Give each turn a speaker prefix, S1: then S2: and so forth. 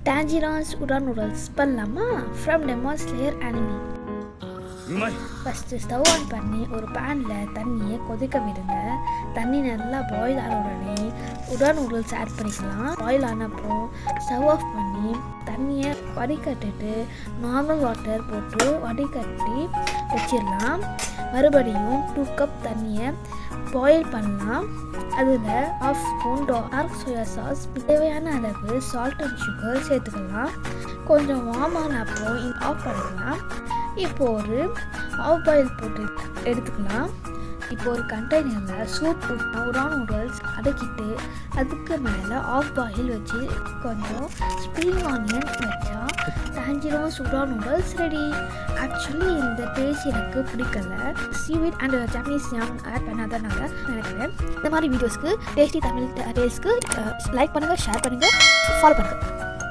S1: Tangerines udon noodles பண்ணலாமா? From Demon Slayer anime. First stove on பண்ணி ஒரு பேனில் தண்ணியை கொதிக்க விடுங்க. தண்ணி நல்லா பாயில் ஆன உடனே உடன் நூடுல்ஸ் ஆட் பண்ணிக்கலாம். பாயில் ஆன அப்புறம் ஸ்டவ் ஆஃப் பண்ணி தண்ணியை வடிகட்டிட்டு நார்மல் வாட்டர் போட்டு வடிகட்டி வச்சிடலாம். மறுபடியும் 2 கப் தண்ணியை பாயில் பண்ணலாம். அதில் 1/2 ஸ்பூன் டார்க் சோயா சாஸ், தேவையான அளவு சால்ட் அண்ட் சுகர் சேர்த்துக்கலாம். கொஞ்சம் வார்மான அப்புறம் ஆஃப் பண்ணிக்கலாம். இப்போ ஒரு ஆஃப் பாயில் போட்டு எடுத்துக்கலாம். இப்போ ஒரு கண்டெய்னரில் சூப் உடான் நூடுல்ஸ் அடக்கிட்டு அதுக்கு மேலே ஆஃப் பாயில் வச்சு கொஞ்சம் ஸ்ப்ரிங் ஆனியன் வச்சா டான்ஜிரோஸ் உடான் நூடுல்ஸ் ரெடி. ஆக்சுவலி இந்த டேஸ்ட் எனக்கு பிடிக்கல, சீவீட் அண்ட் ஜாப்பனீஸ் யாம் ஆட் பண்ணாதனால நினைக்கிறேன். இந்த மாதிரி வீடியோஸ்க்கு டேஸ்டி தமிழ் டேஸ்ட்க்கு லைக் பண்ணுங்கள், ஷேர் பண்ணுங்கள், ஃபாலோ பண்ணுங்கள்.